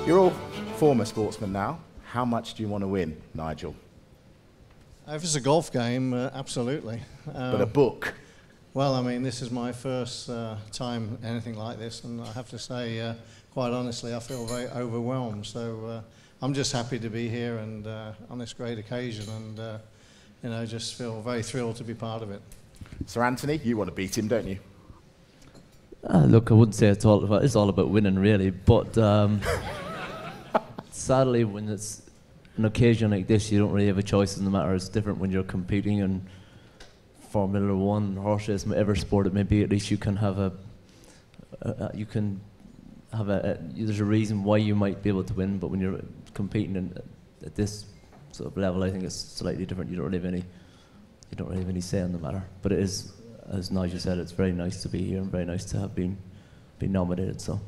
You're all former sportsmen now. How much do you want to win, Nigel? If it's a golf game, absolutely. But a book? Well, I mean, this is my first time anything like this, and I have to say, quite honestly, I feel very overwhelmed. So I'm just happy to be here and on this great occasion, and you know, just feel very thrilled to be part of it. Sir Anthony, you want to beat him, don't you? Look, I wouldn't say it's all about winning, really, but sadly, when it's an occasion like this, you don't really have a choice in the matter. It's different when you're competing in Formula One, horse race, whatever sport it may be. At least you can have there's a reason why you might be able to win. But when you're competing at this sort of level, I think it's slightly different. You don't really have any say in the matter. But it is, as Nigel said, it's very nice to be here and very nice to have been nominated. So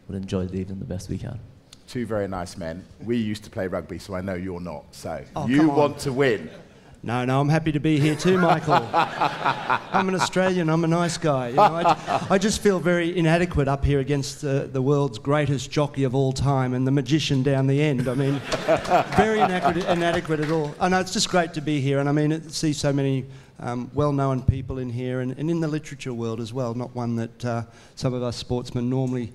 we'll enjoy the evening the best we can. Two very nice men. We used to play rugby, so I know you're not. So Oh, you want to win. No, I'm happy to be here too, Michael. I'm an Australian, I'm a nice guy. You know, I just feel very inadequate up here against the world's greatest jockey of all time and the magician down the end. I mean, very inadequate at all. I know it's just great to be here, and I mean, see so many well-known people in here and in the literature world as well, not one that some of us sportsmen normally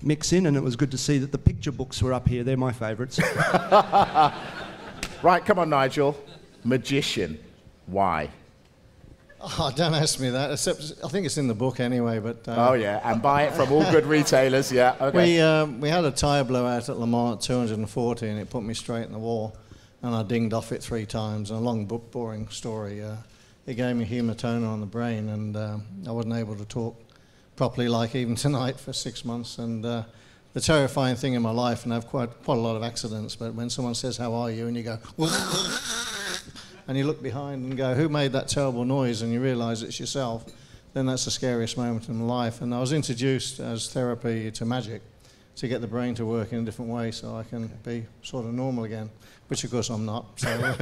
mix in, and it was good to see that the picture books were up here. They're my favourites. Right, come on, Nigel. Magician. Why? Oh, don't ask me that, except I think it's in the book anyway. But oh yeah, and buy it from all good retailers. Yeah, okay. We had a tyre blowout at Le Mans at 240, and it put me straight in the wall, and I dinged off it 3 times. And a long, boring story. It gave me hematoma on the brain, and I wasn't able to talk properly, like even tonight, for 6 months. And the terrifying thing in my life, and I've quite a lot of accidents, but when someone says, "How are you?" and you go, and you look behind and go, "Who made that terrible noise?" and you realise it's yourself, then that's the scariest moment in my life. And I was introduced as therapy to magic to get the brain to work in a different way so I can be sort of normal again, which of course I'm not. So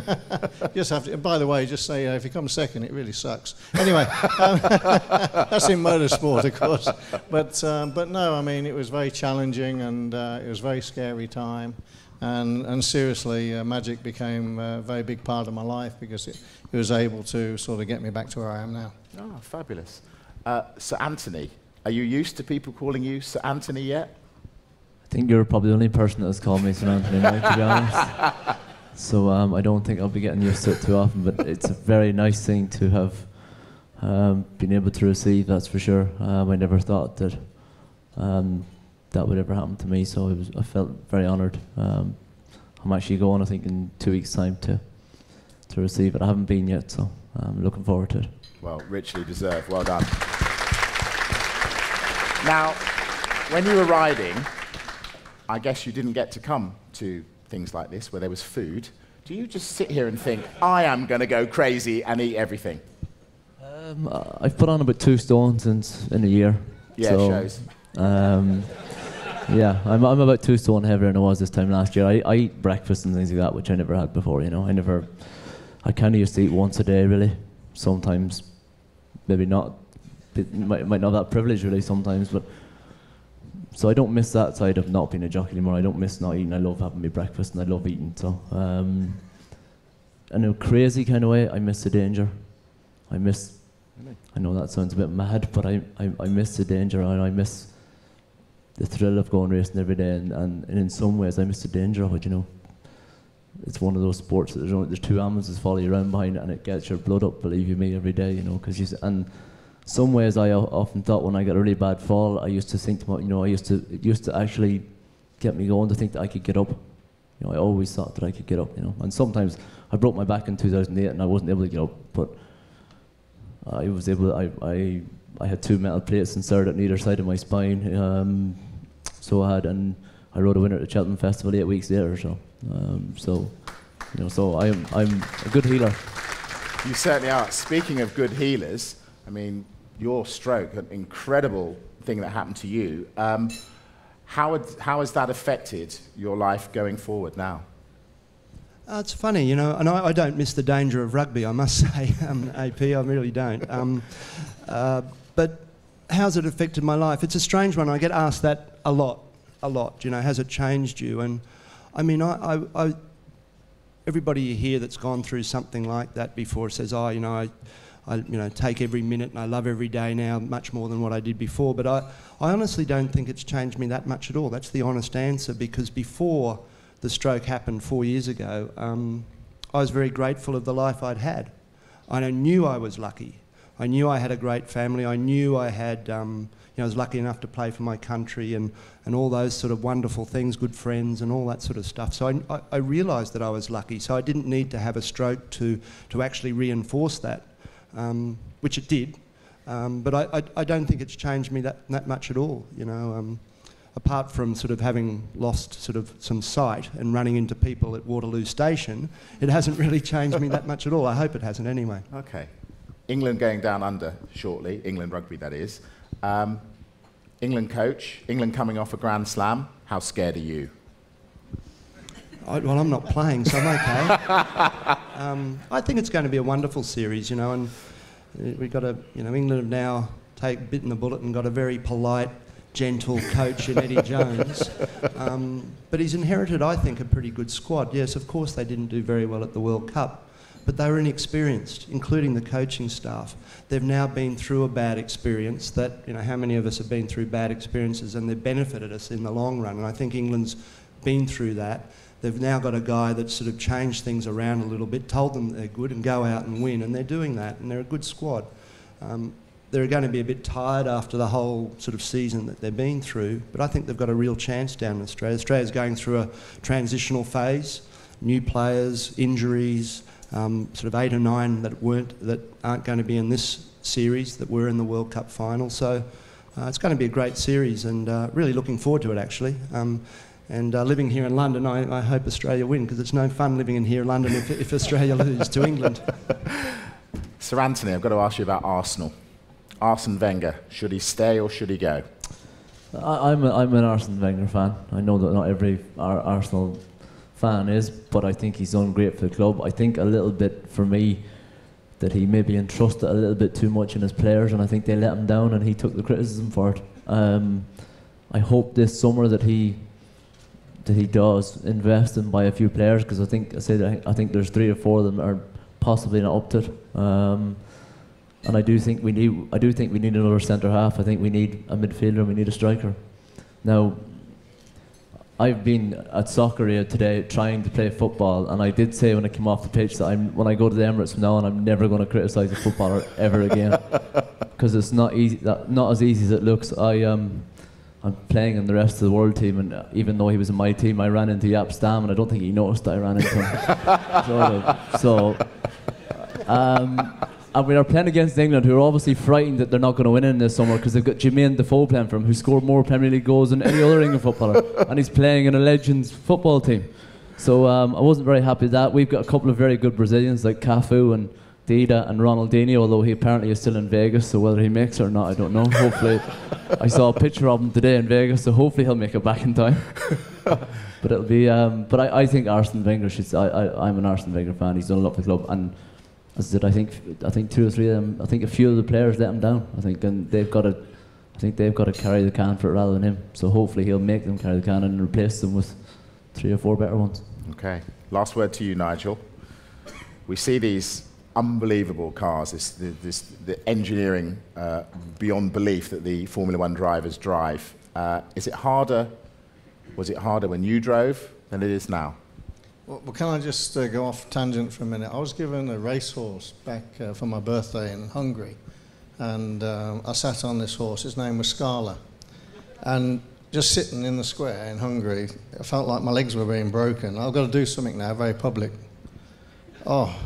just have to, by the way, just say if you come second, it really sucks. Anyway, that's in motorsport, of course. But no, I mean, it was very challenging, and it was a very scary time. And seriously, magic became a very big part of my life because it was able to sort of get me back to where I am now. Oh, fabulous. Sir Anthony, are you used to people calling you Sir Anthony yet? I think you're probably the only person that has called me Sir Anthony, Mike, to be honest. So I don't think I'll be getting used to it too often, but it's a very nice thing to have been able to receive, that's for sure. I never thought that that would ever happen to me, so I felt very honoured. I'm actually going, I think, in 2 weeks' time to receive it. I haven't been yet, so I'm looking forward to it. Well, richly deserved. Well done. Now, when you were riding, I guess you didn't get to come to things like this where there was food. Do you just sit here and think, I am going to go crazy and eat everything? I've put on about 2 stones in a year. Yeah, so, it shows. Yeah, I'm about 2 stone heavier than I was this time last year. I eat breakfast and things like that, which I never had before, you know. I kind of used to eat once a day, really. Sometimes, maybe not, might not have that privilege, really, sometimes, but so I don't miss that side of not being a jockey anymore. I don't miss not eating. I love having my breakfast and I love eating, so in a crazy kind of way, I miss the danger. I know that sounds a bit mad, but I miss the danger, and I miss the thrill of going racing every day, and in some ways I miss the danger of it, you know. It's one of those sports that there's 2 ambulances follow you around behind it, and it gets your blood up, believe you me, every day, you know. And some ways I often thought when I got a really bad fall, I used to think to myself, you know, it used to actually get me going to think that I could get up. You know, I always thought that I could get up, you know. And sometimes I broke my back in 2008 and I wasn't able to get up, but I was able. I had 2 metal plates inserted on either side of my spine. So I rode a winner at the Cheltenham Festival 8 weeks later. So, you know, so I'm a good healer. You certainly are. Speaking of good healers, I mean, your stroke, an incredible thing that happened to you. How has that affected your life going forward now? It's funny, you know, and I don't miss the danger of rugby, I must say, AP, I really don't. But how's it affected my life? It's a strange one. I get asked that a lot. a lot. You know, has it changed you? And I mean, everybody you hear that's gone through something like that before says, oh, you know, I take every minute and I love every day now much more than what I did before. But I honestly don't think it's changed me that much at all. That's the honest answer, because before the stroke happened 4 years ago, I was very grateful of the life I'd had. I knew I was lucky. I knew I had a great family. I knew I had, I was lucky enough to play for my country and all those sort of wonderful things, good friends and all that sort of stuff. So I realised that I was lucky. So I didn't need to have a stroke to actually reinforce that, which it did. But I don't think it's changed me that much at all, you know. Apart from sort of having lost sort of some sight and running into people at Waterloo Station, it hasn't really changed me that much at all. I hope it hasn't anyway. Okay. England going down under shortly, England rugby that is. England coach, England coming off a Grand Slam. How scared are you? Well, I'm not playing, so I'm okay. I think it's going to be a wonderful series, you know, and we've got England have now bitten the bullet and got a very polite, gentle coach in Eddie Jones. But he's inherited, I think, a pretty good squad. Yes, of course they didn't do very well at the World Cup, but they were inexperienced, including the coaching staff. They've now been through a bad experience that, you know, how many of us have been through bad experiences, and they've benefited us in the long run. And I think England's been through that. They've now got a guy that's sort of changed things around a little bit, told them they're good and go out and win, and they're doing that, and they're a good squad. They're going to be a bit tired after the whole sort of season that they've been through, but I think they've got a real chance down in Australia. Australia's going through a transitional phase, new players, injuries, sort of 8 or 9 that aren't going to be in this series that were in the World Cup final. So it's going to be a great series, and really looking forward to it actually. And living here in London, I hope Australia win, because it's no fun living in here in London if Australia lose to England. Sir Anthony, I've got to ask you about Arsenal. Arsene Wenger, should he stay or should he go? I'm an Arsene Wenger fan. I know that not every Arsenal fan is, but I think he's done great for the club. I think a little bit for me that he maybe entrusted a little bit too much in his players, and I think they let him down, and he took the criticism for it. I hope this summer that he does invest and buy a few players, because I think there's 3 or 4 of them are possibly not up to it. And I do think we need another centre half. I think we need a midfielder and we need a striker. Now, I've been at soccer today trying to play football, and I did say when I came off the pitch that when I go to the Emirates from now on, I'm never going to criticise a footballer ever again, because it's not easy. Not as easy as it looks. I'm playing in the rest of the world team, and even though he was in my team, I ran into Jaap Stam, and I don't think he noticed that I ran into him. And we are playing against England, who are obviously frightened that they're not going to win in this summer, because they've got Jermaine Defoe playing for them, who scored more Premier League goals than any other England footballer, and he's playing in a Legends football team. So I wasn't very happy with that. We've got a couple of very good Brazilians like Cafu and Dida and Ronaldinho, although he apparently is still in Vegas, so whether he makes it or not, I don't know. Hopefully, I saw a picture of him today in Vegas, so hopefully he'll make it back in time. But it'll be. But I think Arsene Wenger should. I'm an Arsene Wenger fan. He's done a lot for the club, and as I said, I think 2 or 3 of them. I think a few of the players let him down. I think they've got to carry the can for it rather than him. So hopefully he'll make them carry the can and replace them with 3 or 4 better ones. Okay. Last word to you, Nigel. We see these unbelievable cars, the engineering beyond belief that the Formula One drivers drive. Was it harder when you drove than it is now? Well, can I just go off tangent for a minute? I was given a racehorse back for my birthday in Hungary, and I sat on this horse. His name was Scala, and just sitting in the square in Hungary, I felt like my legs were being broken. I've got to do something now, very public. Oh.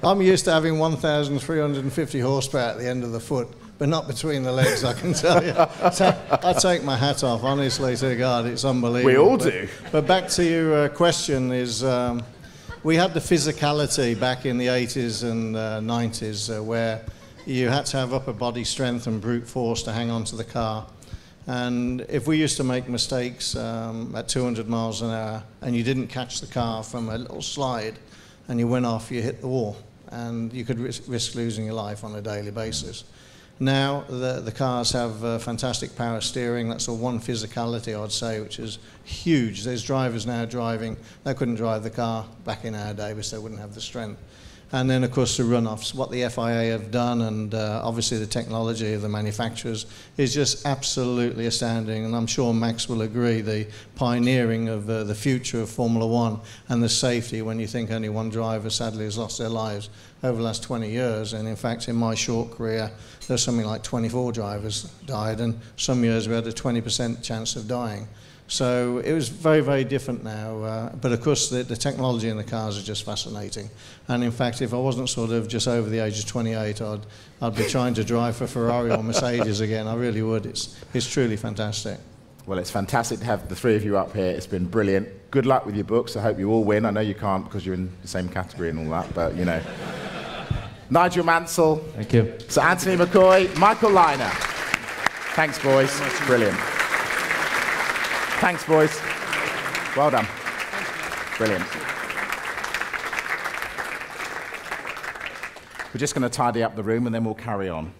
I'm used to having 1,350 horsepower at the end of the foot, but not between the legs, I can tell you. So I take my hat off, honestly, to God, it's unbelievable. We all do. But back to your question is, we had the physicality back in the 80s and 90s where you had to have upper body strength and brute force to hang on to the car. And if we used to make mistakes at 200 miles an hour and you didn't catch the car from a little slide and you went off, you hit the wall, and you could risk losing your life on a daily basis. Now the cars have fantastic power steering. That's the one physicality I'd say, which is huge. There's drivers now driving. They couldn't drive the car back in our day because they wouldn't have the strength. And then, of course, the runoffs. What the FIA have done, and obviously the technology of the manufacturers, is just absolutely astounding. And I'm sure Max will agree, the pioneering of the future of Formula One and the safety, when you think only one driver sadly has lost their lives over the last 20 years. And in fact, in my short career, there's something like 24 drivers died, and some years we had a 20% chance of dying. So it was very, very different now. But of course, the technology in the cars is just fascinating. And in fact, if I wasn't sort of just over the age of 28, I'd be trying to drive for Ferrari or Mercedes again. I really would. It's truly fantastic. Well, it's fantastic to have the three of you up here. It's been brilliant. Good luck with your books. I hope you all win. I know you can't because you're in the same category and all that, but you know. Nigel Mansell. Thank you. Sir Anthony McCoy. Michael Lynagh. Thanks, boys. Brilliant. Thanks, boys. Well done. Brilliant. We're just going to tidy up the room and then we'll carry on.